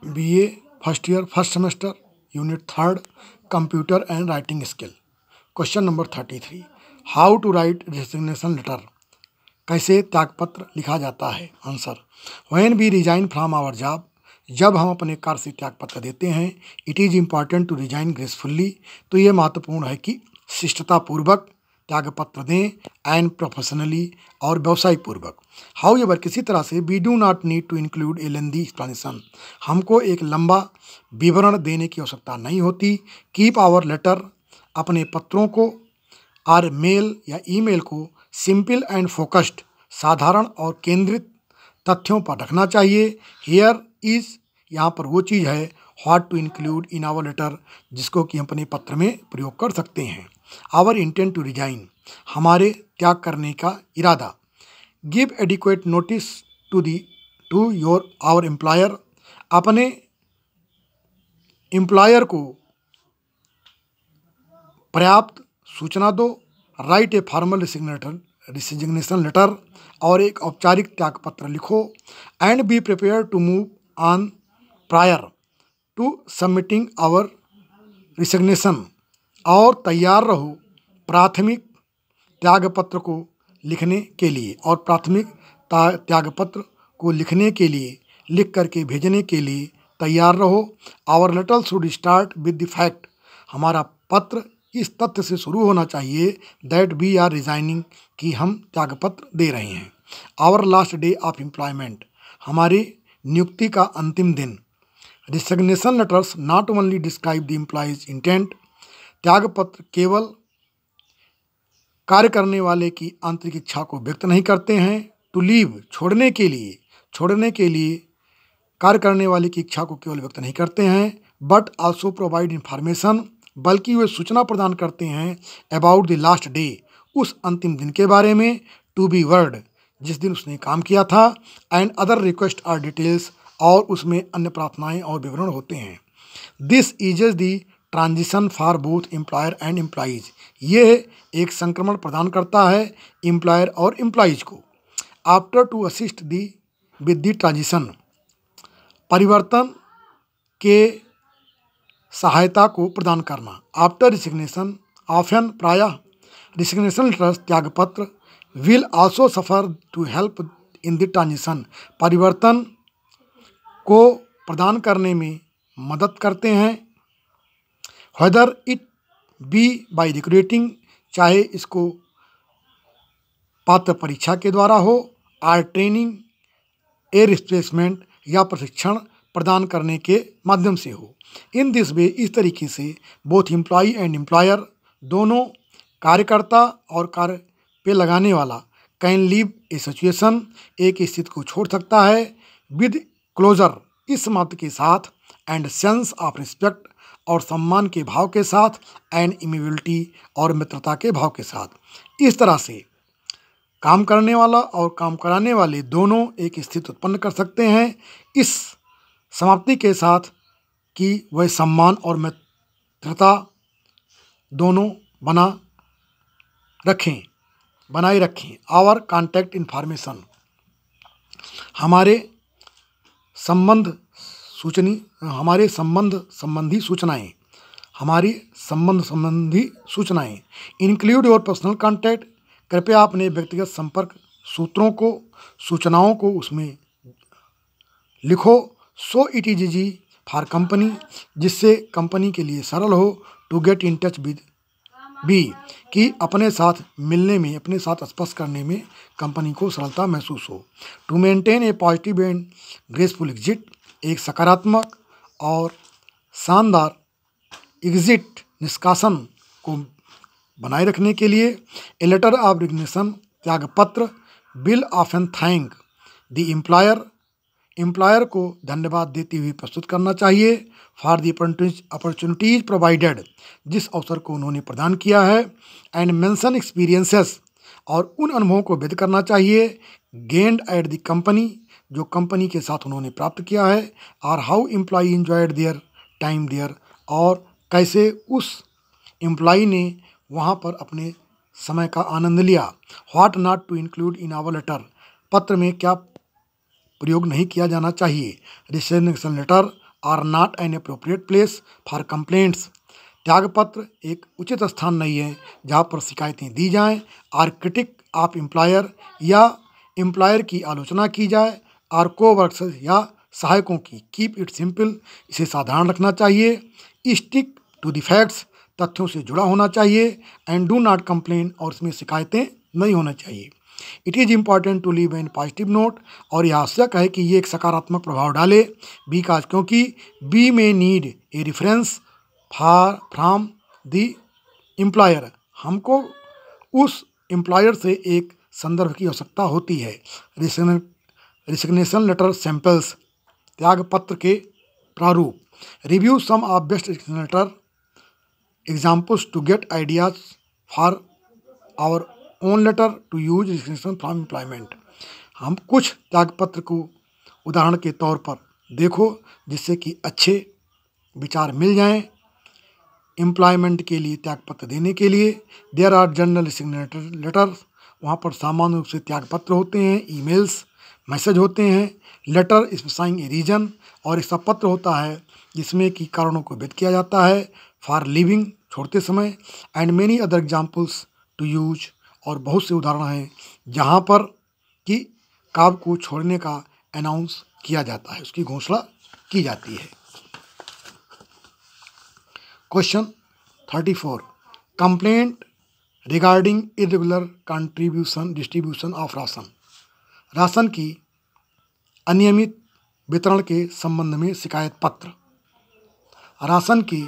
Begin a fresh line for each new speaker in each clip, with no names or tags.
BA first year first semester unit 3 computer and writing skill. Question number 33, how to write resignation letter, कैसे त्यागपत्र लिखा जाता है। Answer, when we resign from our job, जब हम अपने कार्य से त्यागपत्र देते हैं, it is important to resign gracefully, तो ये महत्वपूर्ण है कि शिष्टतापूर्वक त्यागपत्र दें, एंड प्रोफेशनली और व्यवसायिक पूर्वक। हाउएवर, किसी तरह से we do not need to include a lengthy explanation, हमको एक लंबा विवरण देने की आवश्यकता नहीं होती। कीप आवर लेटर, अपने पत्रों को और मेल या ईमेल को सिंपल एंड फोकस्ड, साधारण और केंद्रित तथ्यों पर रखना चाहिए। हियर इज, यहाँ पर वो चीज़ है, what to include in our letter, जिसको कि हम अपने पत्र में प्रयोग कर सकते हैं। आवर इंटेंट टू रिजाइन, हमारे त्याग करने का इरादा। Give adequate notice to your our employer, अपने एम्प्लॉयर को पर्याप्त सूचना दो। Write a formal resignation letter, और एक औपचारिक त्यागपत्र लिखो। And be prepare to move on prior to submitting our resignation, और तैयार रहो प्राथमिक त्यागपत्र को लिखने के लिए, और प्राथमिक त्यागपत्र को लिखने के लिए, लिख करके भेजने के लिए तैयार रहो। Hour later should start with the fact, हमारा पत्र इस तथ्य से शुरू होना चाहिए दैट वी आर रिजाइनिंग, कि हम त्यागपत्र दे रहे हैं। Our last day of employment, हमारी नियुक्ति का अंतिम दिन। Resignation letters not only describe the employee's intent, त्यागपत्र केवल कार्य करने वाले की आंतरिक इच्छा को व्यक्त नहीं करते हैं। टू लीव, छोड़ने के लिए कार्य करने वाले की इच्छा को केवल व्यक्त नहीं करते हैं, बट आल्सो प्रोवाइड इंफॉर्मेशन, बल्कि वे सूचना प्रदान करते हैं अबाउट द लास्ट डे, उस अंतिम दिन के बारे में। टू बी वर्ड, जिस दिन उसने काम किया था। And other request or details, और उसमें अन्य प्रार्थनाएं और विवरण होते हैं। This eases the transition for both employer and employees, ये एक संक्रमण प्रदान करता है एम्प्लॉयर और एम्प्लॉइज को। After two assist the with the transition, परिवर्तन के सहायता को प्रदान करना। आफ्टर रिसिग्नेशन, ऑफन, प्रायः रिसिग्नेशन लेटर्स, त्यागपत्र, will also suffer to help in the transition, परिवर्तन को प्रदान करने में मदद करते हैं। Whether it be by recruiting, चाहे इसको पात्र परीक्षा के द्वारा हो, आर ट्रेनिंग ए रिप्लेसमेंट, या प्रशिक्षण प्रदान करने के माध्यम से हो। इन दिस वे, इस तरीके से बोथ एम्प्लॉई एंड एम्प्लॉयर, दोनों कार्यकर्ता और कार्य पे लगाने वाला, कैन लीव ए सिचुएशन, एक स्थिति को छोड़ सकता है। विद क्लोजर, इस समाप्ति के साथ। एंड सेंस ऑफ रिस्पेक्ट, और सम्मान के भाव के साथ। एंड इमिबिलिटी, और मित्रता के भाव के साथ। इस तरह से काम करने वाला और काम कराने वाले दोनों एक स्थिति उत्पन्न कर सकते हैं इस समाप्ति के साथ, कि वह सम्मान और मित्रता दोनों बनाए रखें। आवर कॉन्टैक्ट इन्फॉर्मेशन, हमारे संबंध संबंधी सूचनाएं। इंक्लूड योर पर्सनल कॉन्टैक्ट, कृपया अपने व्यक्तिगत संपर्क सूचनाओं को उसमें लिखो। So it is easy for company, जिससे कंपनी के लिए सरल हो। To get in touch with be, कि अपने साथ मिलने में, अपने साथ स्पर्श करने में कंपनी को सरलता महसूस हो। To maintain a positive and graceful exit, एक सकारात्मक और शानदार एग्जिट निष्कासन को बनाए रखने के लिए। ए लेटर ऑफ रिजिग्नेशन, त्यागपत्र, will often thank the employer को धन्यवाद देते हुए प्रस्तुत करना चाहिए। फॉर द अपॉर्चुनिटीज प्रोवाइडेड, जिस अवसर को उन्होंने प्रदान किया है। एंड मेंशन एक्सपीरियंसेस, और उन अनुभवों को व्यक्त करना चाहिए। गेन्ड एट द कंपनी, जो कंपनी के साथ उन्होंने प्राप्त किया है। और how employee enjoyed their time there, और कैसे उस एम्प्लॉई ने वहाँ पर अपने समय का आनंद लिया। What not to include in our letter, पत्र में क्या प्रयोग नहीं किया जाना चाहिए। Resignation letter are not an appropriate place for complaints. त्यागपत्र एक उचित स्थान नहीं है जहाँ पर शिकायतें दी जाएं। आर क्रिटिक ऑफ एम्प्लॉयर या एम्प्लॉयर की आलोचना की जाए। आर कोवर्कर्स या सहायकों की। कीप इट सिंपल, इसे साधारण रखना चाहिए। स्टिक टू द फैक्ट्स, तथ्यों से जुड़ा होना चाहिए। एंड डू नॉट कंप्लेन, और इसमें शिकायतें नहीं होना चाहिए। It is important to leave an positive note, और यह आवश्यक है कि ये एक सकारात्मक प्रभाव डाले। बिकॉज, क्योंकि बी में need a reference from the employer, हमको उस एम्प्लॉयर से एक संदर्भ की आवश्यकता होती है। रिसिग्नेशन लेटर सैंपल्स, त्यागपत्र के प्रारूप। Review some of best resignation letter examples to get ideas for our own letter to use resignation from employment. हम कुछ त्यागपत्र को उदाहरण के तौर पर देखो, जिससे कि अच्छे विचार मिल जाएं एम्प्लॉयमेंट के लिए, त्यागपत्र देने के लिए। देयर आर जनरल रिसिग्नेशन लेटर्स, वहाँ पर सामान्य रूप से त्यागपत्र होते हैं। ईमेल्स, मैसेज होते हैं। लेटर स्पेसिफाइंग ए रीजन, और एक सब पत्र होता है जिसमें कि कारणों को व्यक्त किया जाता है। फॉर लिविंग, छोड़ते समय। And many other examples to use, और बहुत से उदाहरण हैं जहाँ पर कि काम को छोड़ने का अनाउंस किया जाता है, उसकी घोषणा की जाती है। Question 34, complaint regarding irregular contribution distribution of ration. Ration की अनियमित वितरण के संबंध में शिकायत पत्र। राशन की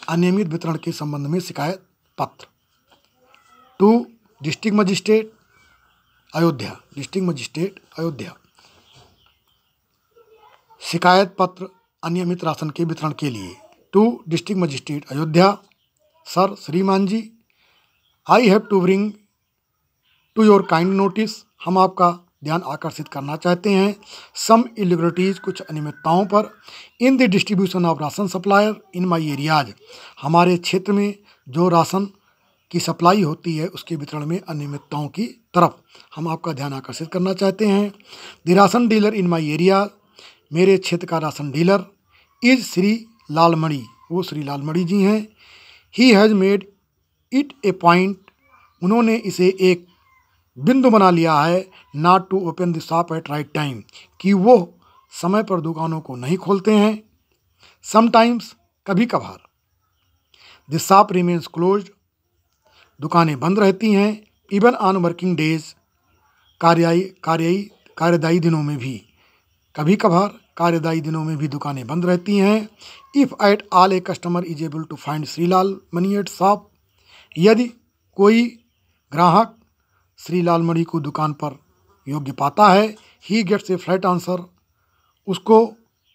अनियमित वितरण के संबंध में शिकायत पत्र। To district magistrate Ayodhya, district magistrate Ayodhya. शिकायत पत्र अनियमित राशन के वितरण के लिए। To district magistrate Ayodhya, sir श्रीमान जी, I have to bring to your kind notice, हम आपका ध्यान आकर्षित करना चाहते हैं। सम इरेगुलरिटीज, कुछ अनियमितताओं पर। In the distribution of ration supplier in my areas, हमारे क्षेत्र में जो राशन की सप्लाई होती है उसके वितरण में अनियमितताओं की तरफ हम आपका ध्यान आकर्षित करना चाहते हैं। The ration dealer in my area, मेरे क्षेत्र का ration dealer. Is Shri Lalmani, वो श्री लालमणि जी हैं। He has made it a point, उन्होंने इसे एक बिंदु बना लिया है। Not to open the shop at right time, कि वो समय पर दुकानों को नहीं खोलते हैं। समटाइम्स, कभी कभार। द शॉप रिमेन्स क्लोज्ड, दुकानें बंद रहती हैं। इवन ऑन वर्किंग डेज, कार्यदायी दिनों में भी, कभी कभार कार्यदायी दिनों में भी दुकानें बंद रहती हैं। If at all a customer is able to find Shrilal Mani at shop, यदि कोई ग्राहक श्री लालमणि को दुकान पर योग्य पाता है। He gets a flat answer, उसको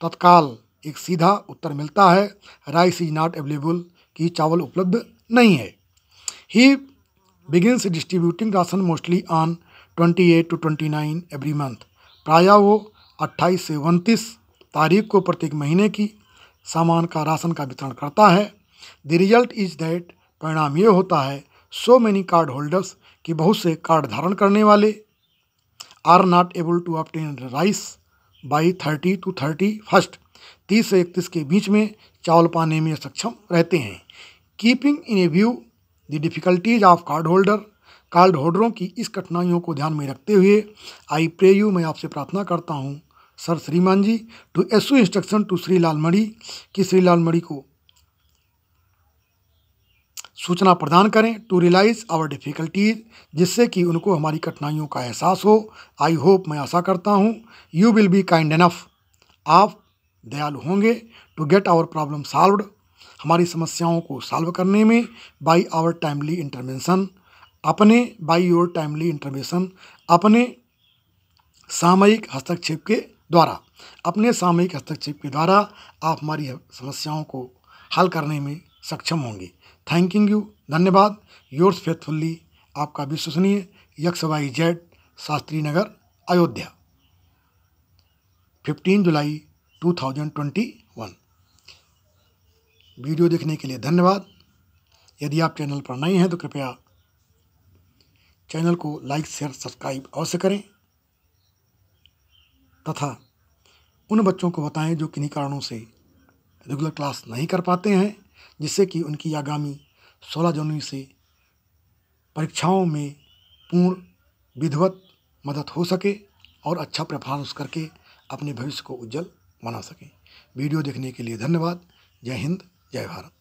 तत्काल एक सीधा उत्तर मिलता है। राइस इज नॉट अवेलेबल, कि चावल उपलब्ध नहीं है। He begins distributing ration mostly on 28 to 29 every month, प्रायः वो 28 से 29 तारीख को प्रत्येक महीने की सामान का राशन का वितरण करता है। द रिजल्ट इज दैट, परिणाम ये होता है, सो मैनी कार्ड होल्डर्स, कि बहुत से कार्ड धारण करने वाले are not able to obtain rice by 30 to 31, 30 से 31 के बीच में चावल पाने में सक्षम रहते हैं। Keeping in a view the difficulties of card holder, card होल्डरों की इस कठिनाइयों को ध्यान में रखते हुए, आई प्रे यू, मैं आपसे प्रार्थना करता हूँ सर श्रीमान जी, to issue instruction to Shri Lalmani, कि श्री लालमणि को सूचना प्रदान करें। टू रियलाइज आवर डिफ़िकल्टीज, जिससे कि उनको हमारी कठिनाइयों का एहसास हो। आई होप, मैं आशा करता हूँ, you will be kind enough, आप दयालु होंगे। To get our problem solved, हमारी समस्याओं को सॉल्व करने में। By our timely intervention, by your timely intervention, अपने सामयिक हस्तक्षेप के द्वारा, अपने सामयिक हस्तक्षेप के द्वारा आप हमारी समस्याओं को हल करने में सक्षम होंगे। थैंकिंग यू, धन्यवाद। योर्स फेथफुल्ली, आपका विश्वसनीय XYZ, शास्त्री नगर, अयोध्या, 15 जुलाई 2021। वीडियो देखने के लिए धन्यवाद। यदि आप चैनल पर नए हैं तो कृपया चैनल को लाइक, शेयर, सब्सक्राइब अवश्य करें, तथा उन बच्चों को बताएं जो किन्हीं कारणों से रेगुलर क्लास नहीं कर पाते हैं, जिससे कि उनकी आगामी 16 जनवरी से परीक्षाओं में पूर्ण विधिवत मदद हो सके और अच्छा परफॉर्मेंस करके अपने भविष्य को उज्जवल बना सकें। वीडियो देखने के लिए धन्यवाद। जय हिंद, जय भारत।